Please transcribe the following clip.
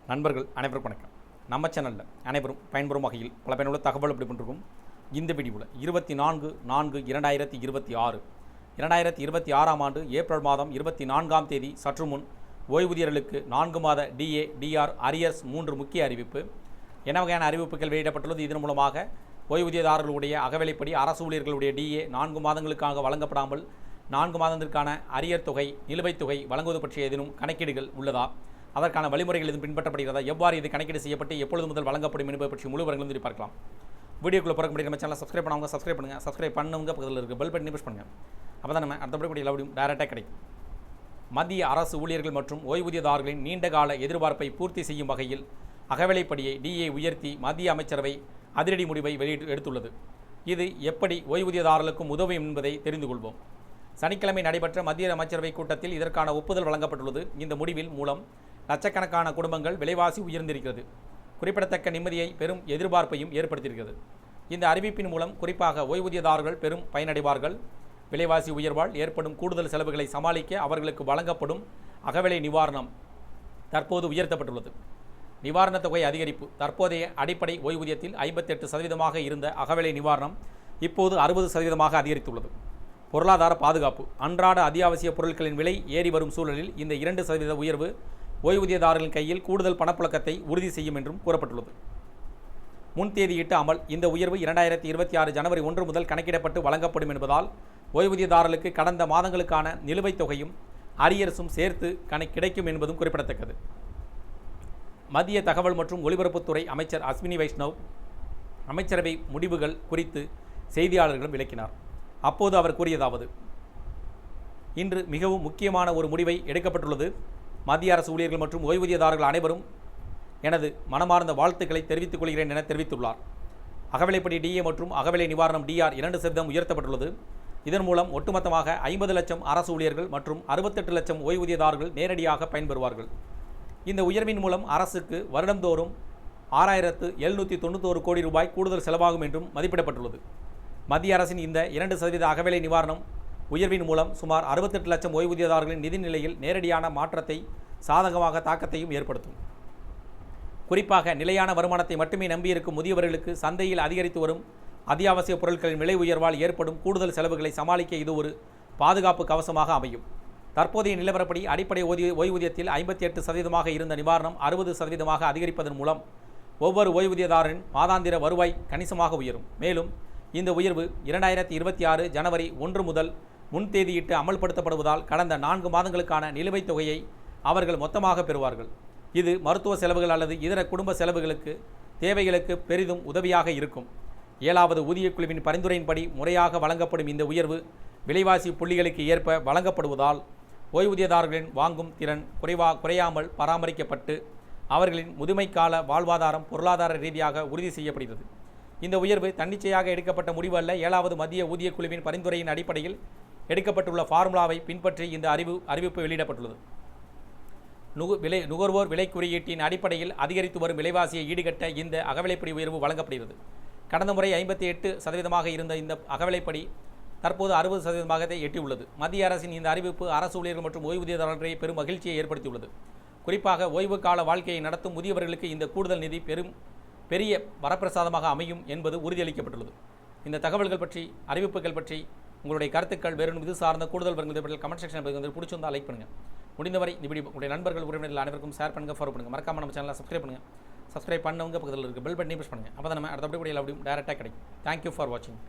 நண்பர்கள் அனைவருக்கும் வணக்கம். நம்ம சேனலில் அனைவரும் பயன்பெறும் வகையில் பல பயனுள்ள தகவல் எப்படி பண்ணிருக்கும். இந்த வீடியோவில் 24/4/2026 2026ஆம் ஆண்டு ஏப்ரல் மாதம் 24ஆம் தேதி சற்று முன் ஓய்வூதியர்களுக்கு 4 மாத டிஏ டிஆர் அரியர்ஸ் 3 முக்கிய அறிவிப்பு. என்ன வகையான அறிவிப்புகள் வெளியிடப்பட்டுள்ளது? இதன் மூலமாக ஓய்வூதியதாரர்களுடைய அகவிலைப்படி அரசு ஊழியர்களுடைய டிஏ 4 மாதங்களுக்காக வழங்கப்படாமல் 4 மாதத்திற்கான அரியர் தொகை நிலுவைத் தொகை வழங்குவது பற்றிய ஏதேனும் கணக்கீடுகள் உள்ளதா? அதற்கான வழிமுறைகள் எதுவும் பின்பற்றப்படுகிறதா? எவ்வாறு இது கணக்கீடு செய்யப்பட்டு எப்பொழுது முதல் வழங்கப்படும் என்பதை பற்றி முழு விவரங்களும் பார்க்கலாம். வீடியோக்குள்ளே போகிற முடியும். நம்ம சேனலை சப்ஸ்கிரைப் பண்ணவங்க சப்ஸ்கிரைப் பண்ணுங்கள். சப்ஸ்கிரைப் பண்ணவங்க பக்கத்தில் இருக்க பெல் பட்டனை ப்ரெஸ் பண்ணுங்கள். அப்போ தான் நம்ம அடுத்தபடி எல்லாத்தையும் டைரெக்டாக கிடைக்கும். மத்திய அரசு ஊழியர்கள் மற்றும் ஓய்வூதியதாரர்களின் நீண்டகால எதிர்பார்ப்பை பூர்த்தி செய்யும் வகையில் அகவிலைப்படியை டிஏ உயர்த்தி மத்திய அமைச்சரவை அதிரடி முடிவை எடுத்துள்ளது. இது எப்படி ஓய்வூதியதாரர்களுக்கும் உதவும் என்பதை தெரிந்து கொள்வோம். சனிக்கிழமை நடைபெற்ற மத்திய அமைச்சரவை கூட்டத்தில் இதற்கான ஒப்புதல் வழங்கப்பட்டுள்ளது. இந்த முடிவில் மூலம் லட்சக்கணக்கான குடும்பங்கள் விலைவாசி உயர்ந்திருக்கிறது. குறிப்பிடத்தக்க நிம்மதியை பெரும் எதிர்பார்ப்பையும் ஏற்படுத்தியிருக்கிறது. இந்த அறிவிப்பின் மூலம் குறிப்பாக ஓய்வூதியதாரர்கள் பெரும் பயனடைவார்கள். விலைவாசி உயர்வால் ஏற்படும் கூடுதல் செலவுகளை சமாளிக்க அவர்களுக்கு வழங்கப்படும் அகவிலை நிவாரணம் தற்போது உயர்த்தப்பட்டுள்ளது. நிவாரணத் தொகை அதிகரிப்பு. தற்போதைய அடிப்படை ஓய்வூதியத்தில் 58% இருந்த அகவிலை நிவாரணம் இப்போது 60% அதிகரித்துள்ளது. பொருளாதார பாதுகாப்பு. அன்றாட அத்தியாவசிய பொருட்களின் விலை ஏறி வரும் சூழலில் இந்த 2% உயர்வு ஓய்வூதியதாரர்களின் கையில் கூடுதல் பணப்புழக்கத்தை உறுதி செய்யும் என்றும் கூறப்பட்டுள்ளது. முன்தேதியிட்ட அமல். இந்த உயர்வு 2026 ஜனவரி 1 முதல் கணக்கிடப்பட்டு வழங்கப்படும் என்பதால் ஓய்வூதியதாரர்களுக்கு கடந்த மாதங்களுக்கான நிலுவைத் தொகையும் அரியர்ஸும் சேர்த்து கிடைக்கும் என்பதும் குறிப்பிடத்தக்கது. மத்திய தகவல் மற்றும் ஒலிபரப்புத்துறை அமைச்சர் அஸ்வினி வைஷ்ணவ் அமைச்சரவை முடிவுகள் குறித்து செய்தியாளர்களிடம் விளக்கினார். அப்போது அவர் கூறியதாவது: இன்று மிகவும் முக்கியமான ஒரு முடிவை எடுக்கப்பட்டுள்ளது. மத்திய அரசு ஊழியர்கள் மற்றும் ஓய்வூதியதாரர்கள் அனைவரும் எனது மனமார்ந்த வாழ்த்துக்களை தெரிவித்துக் கொள்கிறேன் என தெரிவித்துள்ளார். அகவிலைப்படி டிஏ மற்றும் அகவிலை நிவாரணம் டிஆர் 2% உயர்த்தப்பட்டுள்ளது. இதன் மூலம் ஒட்டுமொத்தமாக 50 லட்சம் அரசு ஊழியர்கள் மற்றும் 68 லட்சம் ஓய்வூதியதாரர்கள் நேரடியாக பயன்பெறுவார்கள். இந்த உயர்வின் மூலம் அரசுக்கு வருடந்தோறும் 6,791 கோடி ரூபாய் கூடுதல் செலவாகும் என்றும் மதிப்பிடப்பட்டுள்ளது. மத்திய அரசின் இந்த 2% அகவிலை நிவாரணம் உயர்வின் மூலம் சுமார் 68 லட்சம் ஓய்வூதியதாரர்களின் நிதி நிலையில் நேரடியான மாற்றத்தை சாதகமாக தாக்கத்தையும் ஏற்படுத்தும். குறிப்பாக நிலையான வருமானத்தை மட்டுமே நம்பியிருக்கும் முதியவர்களுக்கு சந்தையில் அதிகரித்து வரும் அத்தியாவசிய பொருட்களின் விலை உயர்வால் ஏற்படும் கூடுதல் செலவுகளை சமாளிக்க இது ஒரு பாதுகாப்பு கவசமாக அமையும். தற்போதைய நிலவரப்படி அடிப்படை ஓய்வூதியத்தில் 58% இருந்த நிவாரணம் 60% அதிகரிப்பதன் மூலம் ஒவ்வொரு ஓய்வூதியதாரரின் மாதாந்திர வருவாய் கணிசமாக உயரும். மேலும் இந்த உயர்வு 2026 ஜனவரி 1 முதல் முன்தேதியிட்டு அமல்படுத்தப்படுவதால் கடந்த 4 மாதங்களுக்கான நிலுவைத் தொகையை அவர்கள் மொத்தமாக பெறுவார்கள். இது மருத்துவ செலவுகள் அல்லது இதர குடும்ப செலவுகளுக்கு தேவைகளுக்கு பெரிதும் உதவியாக இருக்கும். 7வது ஊதியக்குழுவின் பரிந்துரையின்படி முறையாக வழங்கப்படும் இந்த உயர்வு விலைவாசி புள்ளிகளுக்கு ஏற்ப வழங்கப்படுவதால் ஓய்வூதியதாரர்களின் வாங்கும் திறன் குறையாமல் பராமரிக்கப்பட்டு அவர்களின் முதுமைக்கால வாழ்வாதாரம் பொருளாதார ரீதியாக உறுதி செய்யப்படுகிறது. இந்த உயர்வு தன்னிச்சையாக எடுக்கப்பட்ட முடிவு அல்ல. 7வது மத்திய ஊதியக்குழுவின் பரிந்துரையின் அடிப்படையில் எடுக்கப்பட்டுள்ள ஃபார்முலாவை பின்பற்றி இந்த அறிவிப்பு வெளியிடப்பட்டுள்ளது. நுகர்வோர் விலை குறியீட்டின் அடிப்படையில் அதிகரித்து வரும் விலைவாசியை ஈடுகட்ட இந்த அகவிலைப்படி உயர்வு வழங்கப்படுகிறது. கடந்த முறை 58% இருந்த இந்த அகவிலைப்படி தற்போது 60% எட்டியுள்ளது. மத்திய அரசின் இந்த அறிவிப்பு அரசு ஊழியர்கள் மற்றும் ஓய்வூதியதாரர்களை பெரும் மகிழ்ச்சியை ஏற்படுத்தியுள்ளது. குறிப்பாக ஓய்வு கால வாழ்க்கையை நடத்தும் முதியவர்களுக்கு இந்த கூடுதல் நிதி பெரிய வரப்பிரசாதமாக அமையும் என்பது உறுதியளிக்கப்பட்டுள்ளது. இந்த தகவல்கள் பற்றி அறிவிப்புகள் பற்றி உங்களுடைய கருத்துக்கள் வேறு இது சார்ந்த கூடுதல் வருங்கள் கமெண்ட் செக்ஷன் பிடிச்சிருந்தால் லைக் பண்ணுங்கள். முடிந்தவரை இந்த வீடியோ உங்களுடைய நண்பர்கள் உறவினர்கள் அனைவருக்கும் ஷேர் பண்ணுங்கள், ஃபாலோ பண்ணுங்கள். மறக்காம நம்ம சேனலை சப்ஸ்கிரைப் பண்ணுங்கள். சப்ஸ்கிரைப் பண்ணவங்க பக்கத்தில் இருக்க பெல் பட்டனை ப்ரெஸ் பண்ணுங்கள். அப்போ தான் நம்ம அடுத்த வீடியோவில் அப்படியும் டைரெக்டாக கிடைக்கும். தேங்க்யூ ஃபார் வாட்சிங்.